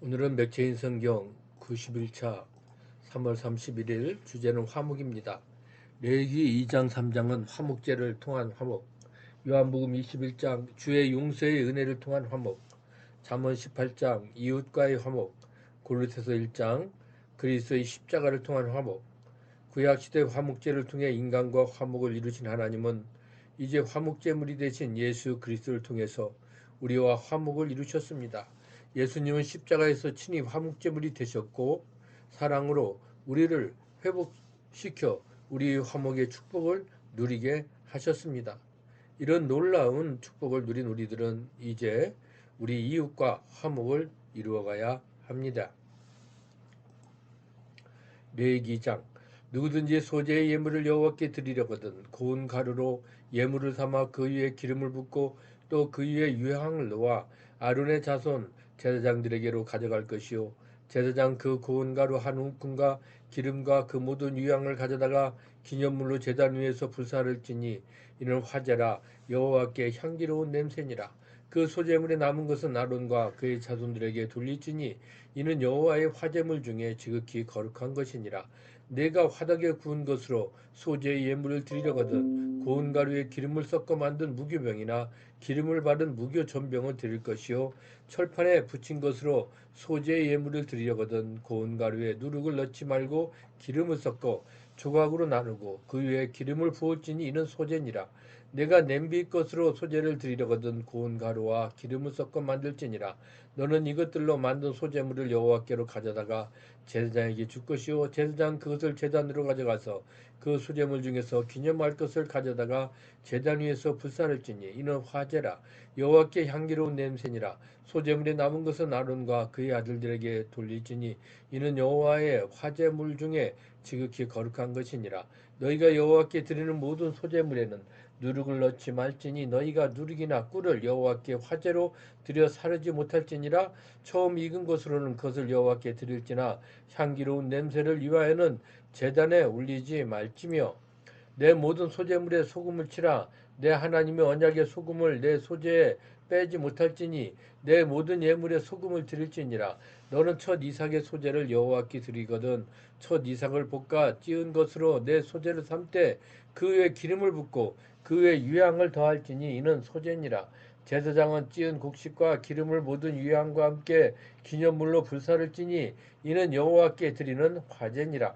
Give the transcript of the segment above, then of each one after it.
오늘은 맥체인 성경 91차 3월 31일 주제는 화목입니다. 레위기 2장 3장은 화목제를 통한 화목, 요한복음 21장 주의 용서의 은혜를 통한 화목, 잠언 18장 이웃과의 화목, 골로새서 1장 그리스도의 십자가를 통한 화목, 구약시대 화목제를 통해 인간과 화목을 이루신 하나님은 이제 화목제물이 되신 예수 그리스도를 통해서 우리와 화목을 이루셨습니다. 예수님은 십자가에서 친히 화목제물이 되셨고 사랑으로 우리를 회복시켜 우리의 화목의 축복을 누리게 하셨습니다. 이런 놀라운 축복을 누린 우리들은 이제 우리 이웃과 화목을 이루어가야 합니다. 레위기장 누구든지 소재의 예물을 여호와께 드리려거든 고운 가루로 예물을 삼아 그 위에 기름을 붓고 또 그 위에 유향을 놓아 아론의 자손 제사장들에게로 가져갈 것이요 제사장 그 고운 가루 한 움큼과 기름과 그 모든 유향을 가져다가 기념물로 제단 위에서 불사를 지니 이는 화제라 여호와께 향기로운 냄새니라. 그 소재물에 남은 것은 아론과 그의 자손들에게 돌릴지니 이는 여호와의 화제물 중에 지극히 거룩한 것이니라. 내가 화덕에 구운 것으로 소재의 예물을 드리려거든 고운 가루에 기름을 섞어 만든 무교병이나 기름을 바른 무교 전병을 드릴 것이요 철판에 붙인 것으로 소재의 예물을 드리려거든 고운 가루에 누룩을 넣지 말고 기름을 섞어 조각으로 나누고 그 위에 기름을 부을지니 이는 소재니라. 내가 냄비 것으로 소재를 드리려거든 고운 가루와 기름을 섞어 만들지니라. 너는 이것들로 만든 소재물을 여호와께로 가져다가 제사장에게 줄 것이요 제사장 그것을 제단으로 가져가서 그 소재물 중에서 기념할 것을 가져다가 제단 위에서 불사를지니 이는 화제라 여호와께 향기로운 냄새니라. 소재물에 남은 것은 아론과 그의 아들들에게 돌릴지니 이는 여호와의 화제물 중에 지극히 거룩한 것이니라. 너희가 여호와께 드리는 모든 소재물에는 누룩을 넣지 말지니 너희가 누룩이나 꿀을 여호와께 화제로 드려 사르지 못할지니라. 처음 익은 것으로는 그것을 여호와께 드릴지나 향기로운 냄새를 위하여는 제단에 올리지 말지며 내 모든 소재물에 소금을 치라. 내 하나님의 언약의 소금을 내 소재에 빼지 못할지니 내 모든 예물에 소금을 드릴지니라. 너는 첫 이삭의 소재를 여호와께 드리거든 첫 이삭을 볶아 찌은 것으로 내 소재를 삼되 그 위에 기름을 붓고 그 위에 유향을 더할지니 이는 소재니라. 제사장은 찌은 곡식과 기름을 모든 유향과 함께 기념물로 불사를 찌니 이는 여호와께 드리는 화제니라.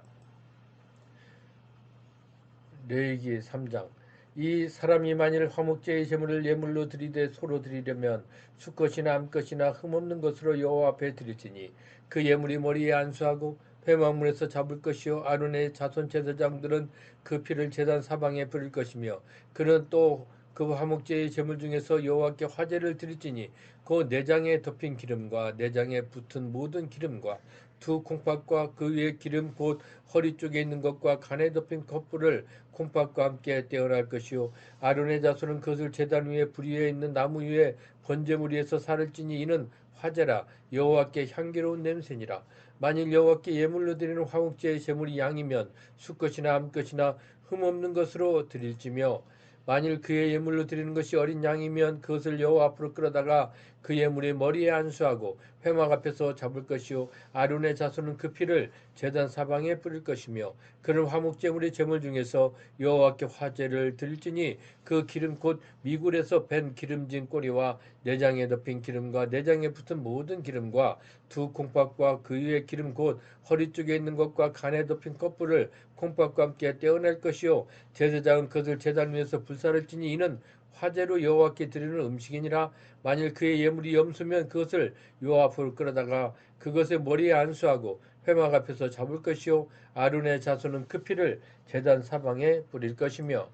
레위기 3장 이 사람이 만일 화목제의 제물을 예물로 드리되 소로 드리려면 수컷이나 암컷이나 흠없는 것으로 여호와 앞에 드릴지니 그 예물이 머리에 안수하고 회막문에서 잡을 것이요 아론의 자손 제사장들은 그 피를 제단 사방에 뿌릴 것이며 그는 또 그 화목제의 제물 중에서 여호와께 화제를 드릴지니 그 내장에 덮인 기름과 내장에 붙은 모든 기름과 두 콩팥과 그 위에 기름 곧 허리 쪽에 있는 것과 간에 덮인 컵불을 콩팥과 함께 떼어날 것이요 아론의 자손은 그것을 제단 위에 불 위에 있는 나무 위에 번제물 위에서 살을 찌니 이는 화제라 여호와께 향기로운 냄새니라. 만일 여호와께 예물로 드리는 화목제의 제물이 양이면 수컷이나 암컷이나 흠없는 것으로 드릴지며 만일 그의 예물로 드리는 것이 어린 양이면 그것을 여호와 앞으로 끌어다가 그 예물의 머리에 안수하고 회막 앞에서 잡을 것이요 아론의 자손은 그 피를 제단 사방에 뿌릴 것이며 그는 화목제물의 제물 중에서 여호와께 화제를 드릴지니 그 기름 곧 미굴에서 밴 기름진 꼬리와 내장에 덮인 기름과 내장에 붙은 모든 기름과 두 콩팥과 그 위에 기름 곧 허리 쪽에 있는 것과 간에 덮인 껍불을 콩팥과 함께 떼어낼 것이요 제사장은 그것을 제단 위에서 불사를 지니 이는 화제로 여호와께 드리는 음식이니라. 만일 그의 예물이 염소면 그것을 여호와 앞으로 끌어다가 그것의 머리에 안수하고 회막 앞에서 잡을 것이요 아론의 자손은 그 피를 제단 사방에 뿌릴 것이며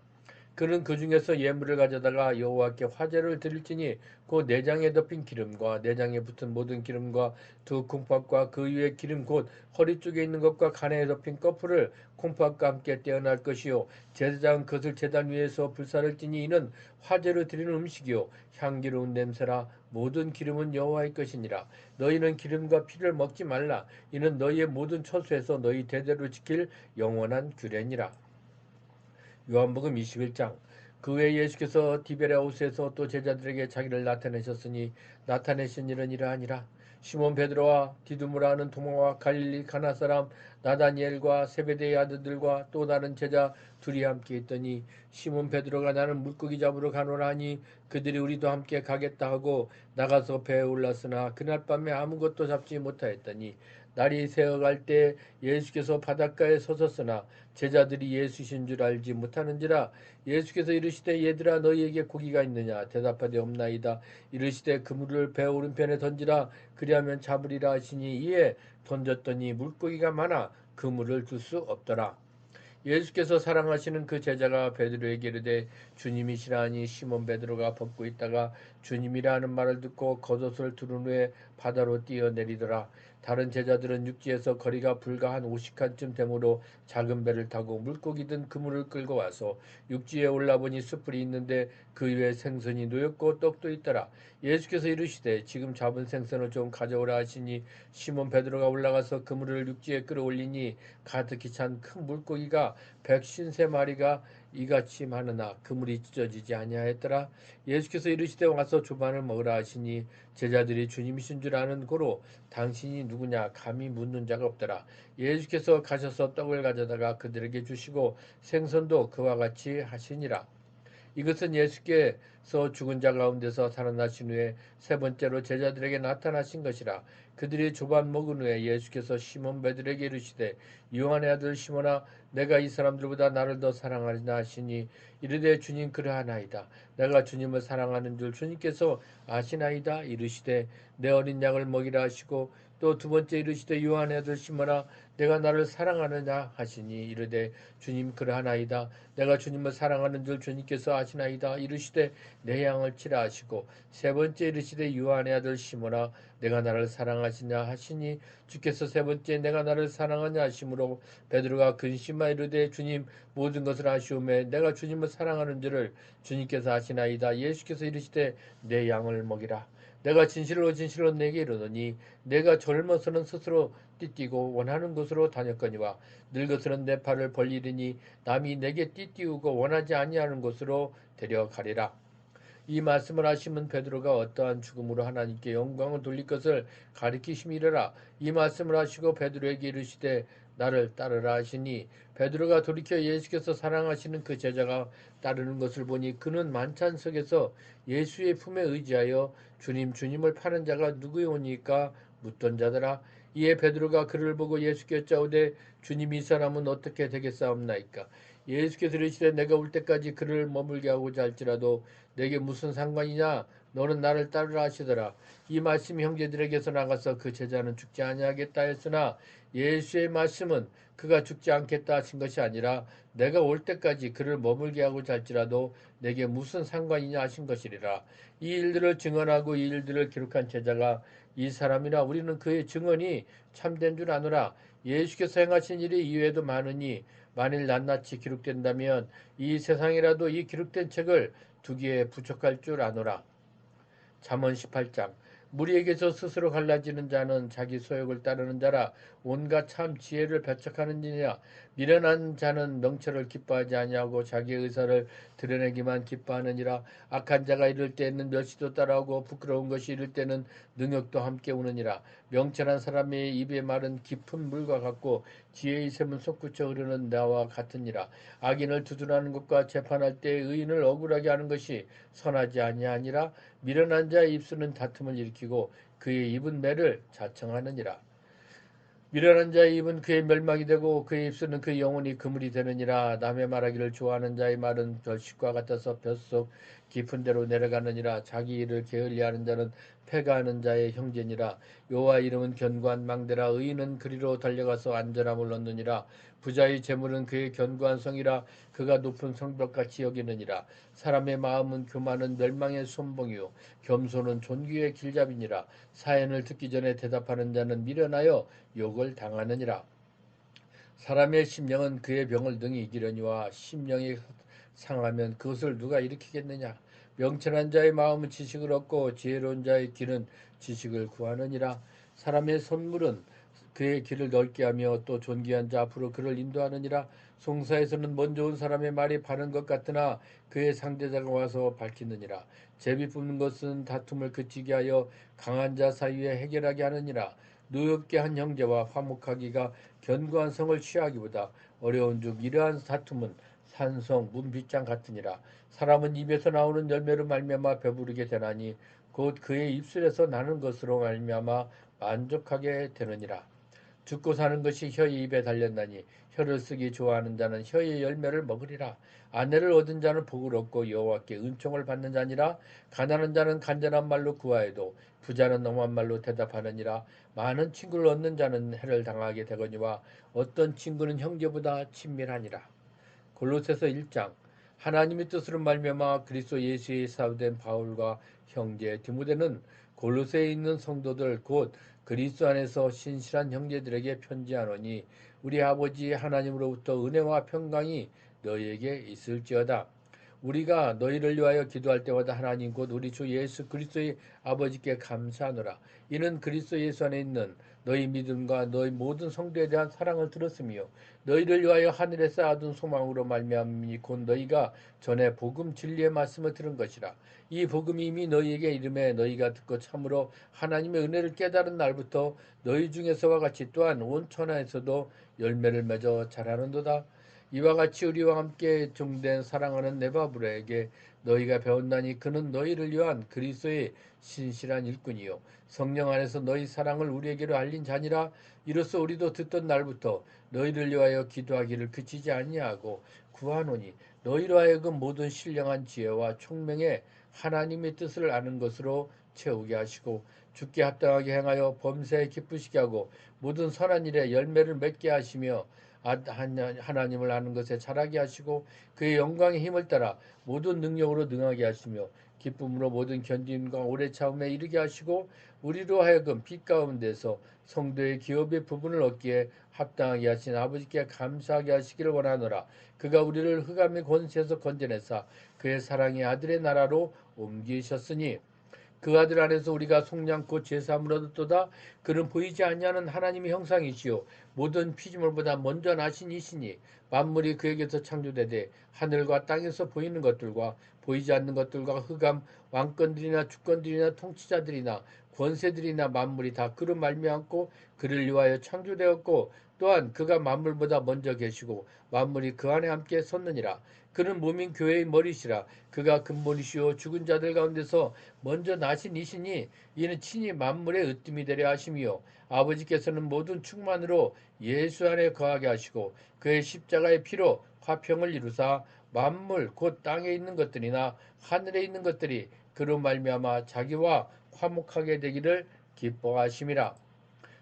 그는 그 중에서 예물을 가져다가 여호와께 화제를 드릴지니 그 내장에 덮인 기름과 내장에 붙은 모든 기름과 두 콩팥과 그 위에 기름 곧 허리 쪽에 있는 것과 간에 덮인 꺼풀을 콩팥과 함께 떼어날 것이요 제사장은 그것을 제단 위에서 불사를 찌니 이는 화제로 드리는 음식이요 향기로운 냄새라. 모든 기름은 여호와의 것이니라. 너희는 기름과 피를 먹지 말라. 이는 너희의 모든 처소에서 너희 대대로 지킬 영원한 규례니라. 요한복음 21장 그 후에 예수께서 디베랴호수에서 또 제자들에게 자기를 나타내셨으니 나타내신 일은 이러하니라. 시몬 베드로와 디두무라 하는 도마와 갈릴리 가나 사람 나다니엘과 세베대의 아들들과 또 다른 제자 둘이 함께 있더니 시몬 베드로가 나는 물고기 잡으러 가노라 하니 그들이 우리도 함께 가겠다 하고 나가서 배에 올랐으나 그날 밤에 아무것도 잡지 못하였더니 날이 새어갈 때 예수께서 바닷가에 서셨으나 제자들이 예수신 줄 알지 못하는지라. 예수께서 이르시되 얘들아 너희에게 고기가 있느냐 대답하되 없나이다. 이르시되 그물을 배 오른편에 던지라 그리하면 잡으리라 하시니 이에 던졌더니 물고기가 많아 그물을 들 수 없더라. 예수께서 사랑하시는 그 제자가 베드로에게 이르되 주님이시라 하니 시몬 베드로가 벗고 있다가 주님이라 하는 말을 듣고 겉옷을 두른 후에 바다로 뛰어내리더라. 다른 제자들은 육지에서 거리가 불과 한 50칸쯤 되므로 작은 배를 타고 물고기 든 그물을 끌고 와서 육지에 올라보니 숯불이 있는데 그 위에 생선이 놓였고 떡도 있더라. 예수께서 이르시되 지금 잡은 생선을 좀 가져오라 하시니 시몬 베드로가 올라가서 그물을 육지에 끌어올리니 가득히 찬 큰 물고기가 153마리가 이같이 많으나 그물이 찢어지지 아니하였더라. 예수께서 이르시되 와서 조반을 먹으라 하시니 제자들이 주님이신 줄 아는 고로 당신이 누구냐 감히 묻는 자가 없더라. 예수께서 가셔서 떡을 가져다가 그들에게 주시고 생선도 그와 같이 하시니라. 이것은 예수께서 죽은 자 가운데서 살아나신 후에 세 번째로 제자들에게 나타나신 것이라. 그들이 조반 먹은 후에 예수께서 시몬 베드로에게 이르시되 요한의 아들 시몬아 내가 이 사람들보다 나를 더 사랑하리나 하시니 이르되 주님 그러하나이다. 내가 주님을 사랑하는 줄 주님께서 아시나이다. 이르시되 내 어린 양을 먹이라 하시고 또 두 번째 이르시되 요한의 아들 시몬아 내가 나를 사랑하느냐 하시니 이르되 주님 그러하나이다. 내가 주님을 사랑하는 줄 주님께서 아시나이다. 이르시되 내 양을 치라 하시고 세 번째 이르시되 요한의 아들 시몬아 내가 나를 사랑하시냐 하시니 주께서 세 번째 내가 나를 사랑하냐 하시므로 베드로가 근심하여 이르되 주님 모든 것을 아시오매 내가 주님을 사랑하는 줄을 주님께서 아시나이다. 예수께서 이르시되 내 양을 먹이라. 내가 진실로 진실로 내게 이르노니 내가 젊어서는 스스로 띠띠고 원하는 곳으로 다녔거니와 늙어서는 내 팔을 벌리리니 남이 내게 띠띠우고 원하지 아니하는 곳으로 데려가리라. 이 말씀을 하시면 베드로가 어떠한 죽음으로 하나님께 영광을 돌릴 것을 가리키심이라. 이 말씀을 하시고 베드로에게 이르시되 나를 따르라 하시니 베드로가 돌이켜 예수께서 사랑하시는 그 제자가 따르는 것을 보니 그는 만찬 속에서 예수의 품에 의지하여 주님 주님을 파는 자가 누구이오니까 묻던 자더라. 이에 베드로가 그를 보고 예수께 여짜오되 주님 이 사람은 어떻게 되겠사옵나이까. 예수께서 이르시되 내가 올 때까지 그를 머물게 하고자 할지라도 내게 무슨 상관이냐 너는 나를 따르라 하시더라. 이 말씀이 형제들에게서 나가서 그 제자는 죽지 아니하겠다 했으나 예수의 말씀은 그가 죽지 않겠다 하신 것이 아니라 내가 올 때까지 그를 머물게 하고자 할지라도 내게 무슨 상관이냐 하신 것이리라. 이 일들을 증언하고 이 일들을 기록한 제자가 이 사람이라 우리는 그의 증언이 참된 줄 아노라. 예수께서 행하신 일이 이외에도 많으니 만일 낱낱이 기록된다면 이 세상이라도 이 기록된 책을 두기에 부족할 줄 아노라. 잠언 18장 무리에게서 스스로 갈라지는 자는 자기 소욕을 따르는 자라 온갖 참 지혜를 배척하는지냐. 미련한 자는 명철을 기뻐하지 아니하고 자기의 의사를 드러내기만 기뻐하느니라. 악한 자가 이를 때에는 멸시도 따라오고 부끄러운 것이 이를 때는 능욕도 함께 우느니라. 명철한 사람의 입의 말은 깊은 물과 같고 지혜의 샘은 솟구쳐 흐르는 나와 같으니라. 악인을 두둔하는 것과 재판할 때 의인을 억울하게 하는 것이 선하지 아니하니라. 미련한 자의 입술은 다툼을 일으키고 그의 입은 매를 자청하느니라. 미련한 자의 입은 그의 멸망이 되고 그의 입술은 그의 영혼이 그물이 되느니라. 남의 말하기를 좋아하는 자의 말은 별식과 같아서 뼛속 깊은 데로 내려가느니라. 자기 일을 게을리하는 자는 패가하는 자의 형제니라. 여호와 이름은 견고한 망대라. 의인은 그리로 달려가서 안전함을 얻느니라. 부자의 재물은 그의 견고한 성이라. 그가 높은 성벽같이 여기느니라. 사람의 마음은 교만은 멸망의 손봉이요 겸손은 존귀의 길잡이니라. 사연을 듣기 전에 대답하는 자는 미련하여 욕을 당하느니라. 사람의 심령은 그의 병을 능히 이기려니와 심령이 상하면 그것을 누가 일으키겠느냐. 명철한 자의 마음은 지식을 얻고 지혜로운 자의 길은 지식을 구하느니라. 사람의 선물은 그의 길을 넓게 하며 또 존귀한 자 앞으로 그를 인도하느니라. 송사에서는 먼저 온 사람의 말이 바른 것 같으나 그의 상대자가 와서 밝히느니라. 제비 뽑는 것은 다툼을 그치게 하여 강한 자 사이에 해결하게 하느니라. 노엽게 한 형제와 화목하기가 견고한 성을 취하기보다 어려운즉 이러한 다툼은 산성 문빗장 같으니라. 사람은 입에서 나오는 열매로 말미암아 배부르게 되나니 곧 그의 입술에서 나는 것으로 말미암아 만족하게 되느니라. 죽고 사는 것이 혀의 입에 달렸나니 혀를 쓰기 좋아하는 자는 혀의 열매를 먹으리라. 아내를 얻은 자는 복을 얻고 여호와께 은총을 받는 자니라. 가난한 자는 간절한 말로 구하여도 부자는 엄한 말로 대답하느니라. 많은 친구를 얻는 자는 해를 당하게 되거니와 어떤 친구는 형제보다 친밀하니라. 골로새서 1장. 하나님의 뜻으로 말미암아 그리스도 예수의 사도된 바울과 형제 디모데는 골로새에 있는 성도들 곧 그리스도 안에서 신실한 형제들에게 편지하노니 우리 아버지 하나님으로부터 은혜와 평강이 너희에게 있을지어다. 우리가 너희를 위하여 기도할 때마다 하나님 곧 우리 주 예수 그리스도의 아버지께 감사하노라. 이는 그리스도 예수 안에 있는 너희 믿음과 너희 모든 성도에 대한 사랑을 들었으며 너희를 위하여 하늘에 쌓아둔 소망으로 말미암으니 곧 너희가 전에 복음 진리의 말씀을 들은 것이라. 이 복음이 이미 너희에게 이름에 너희가 듣고 참으로 하나님의 은혜를 깨달은 날부터 너희 중에서와 같이 또한 온 천하에서도 열매를 맺어 자라는도다. 이와 같이 우리와 함께 종된 사랑하는 네바브레에게 너희가 배웠나니 그는 너희를 위한 그리스도의 신실한 일꾼이요 성령 안에서 너희 사랑을 우리에게로 알린 자니라. 이로써 우리도 듣던 날부터 너희를 위하여 기도하기를 그치지 아니하고 구하노니 너희로 하여금 모든 신령한 지혜와 총명에 하나님의 뜻을 아는 것으로 채우게 하시고 주께 합당하게 행하여 범사에 기쁘시게 하고 모든 선한 일에 열매를 맺게 하시며 하나님을 아는 것에 자라게 하시고 그의 영광의 힘을 따라 모든 능력으로 능하게 하시며 기쁨으로 모든 견딘과 오래 참음에 이르게 하시고 우리로 하여금 빛 가운데서 성도의 기업의 부분을 얻기에 합당하게 하신 아버지께 감사하게 하시기를 원하노라. 그가 우리를 흑암의 권세에서 건져내사 그의 사랑의 아들의 나라로 옮기셨으니 그 아들 안에서 우리가 속량 곧 제사함을 얻었도다. 그는 보이지 아니하는 하나님의 형상이시요 모든 피조물보다 먼저 나신 이시니 만물이 그에게서 창조되되 하늘과 땅에서 보이는 것들과 보이지 않는 것들과 흑암 왕권들이나 주권들이나 통치자들이나 권세들이나 만물이 다 그로 말미암고 그를 위하여 창조되었고 또한 그가 만물보다 먼저 계시고 만물이 그 안에 함께 섰느니라. 그는 몸인 교회의 머리시라. 그가 근본이시요 죽은 자들 가운데서 먼저 나신 이시니 이는 친히 만물의 으뜸이 되려 하심이요 아버지께서는 모든 충만으로 예수 안에 거하게 하시고 그의 십자가의 피로 화평을 이루사 만물 곧 땅에 있는 것들이나 하늘에 있는 것들이 그로 말미암아 자기와 화목하게 되기를 기뻐하심이라.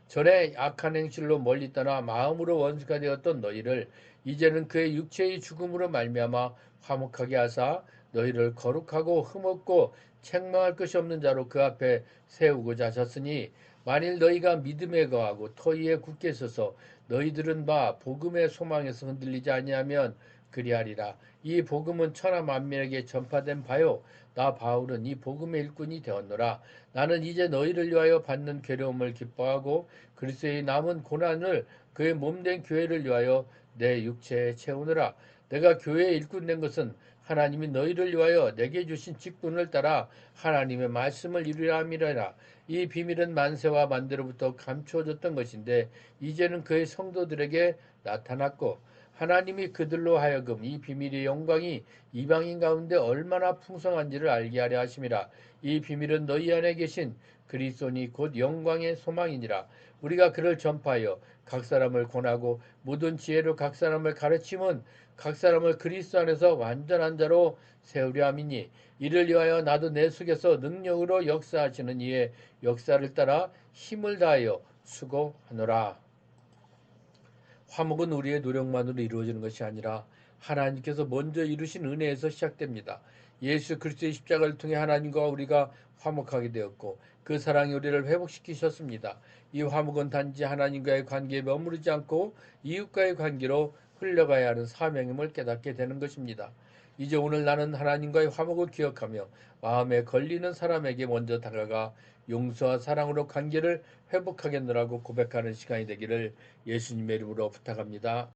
전에 악한 행실로 멀리 떠나 마음으로 원수가 되었던 너희를 이제는 그의 육체의 죽음으로 말미암아 화목하게 하사 너희를 거룩하고 흠없고 책망할 것이 없는 자로 그 앞에 세우고자 하셨으니 만일 너희가 믿음에 거하고 터위에 굳게 서서 너희들은 바 복음의 소망에서 흔들리지 아니하면 그리하리라. 이 복음은 천하 만민에게 전파된 바요 나 바울은 이 복음의 일꾼이 되었노라. 나는 이제 너희를 위하여 받는 괴로움을 기뻐하고 그리스도의 남은 고난을 그의 몸된 교회를 위하여 내 육체에 채우느라. 내가 교회의 일꾼 된 것은 하나님이 너희를 위하여 내게 주신 직분을 따라 하나님의 말씀을 이루려 함이라. 이 비밀은 만세와 만대로부터 감추어졌던 것인데 이제는 그의 성도들에게 나타났고 하나님이 그들로 하여금 이 비밀의 영광이 이방인 가운데 얼마나 풍성한지를 알게 하려 하심이라. 이 비밀은 너희 안에 계신 그리스도니 곧 영광의 소망이니라. 우리가 그를 전파하여 각 사람을 권하고 모든 지혜로 각 사람을 가르침은 각 사람을 그리스도 안에서 완전한 자로 세우려 함이니 이를 위하여 나도 내 속에서 능력으로 역사하시는 이의 역사를 따라 힘을 다하여 수고하노라. 화목은 우리의 노력만으로 이루어지는 것이 아니라 하나님께서 먼저 이루신 은혜에서 시작됩니다. 예수 그리스도의 십자가를 통해 하나님과 우리가 화목하게 되었고 그 사랑이 우리를 회복시키셨습니다. 이 화목은 단지 하나님과의 관계에 머무르지 않고 이웃과의 관계로 흘려가야 하는 사명임을 깨닫게 되는 것입니다. 이제 오늘 나는 하나님과의 화목을 기억하며 마음에 걸리는 사람에게 먼저 다가가 용서와 사랑으로 관계를 회복하겠노라고 고백하는 시간이 되기를 예수님의 이름으로 부탁합니다.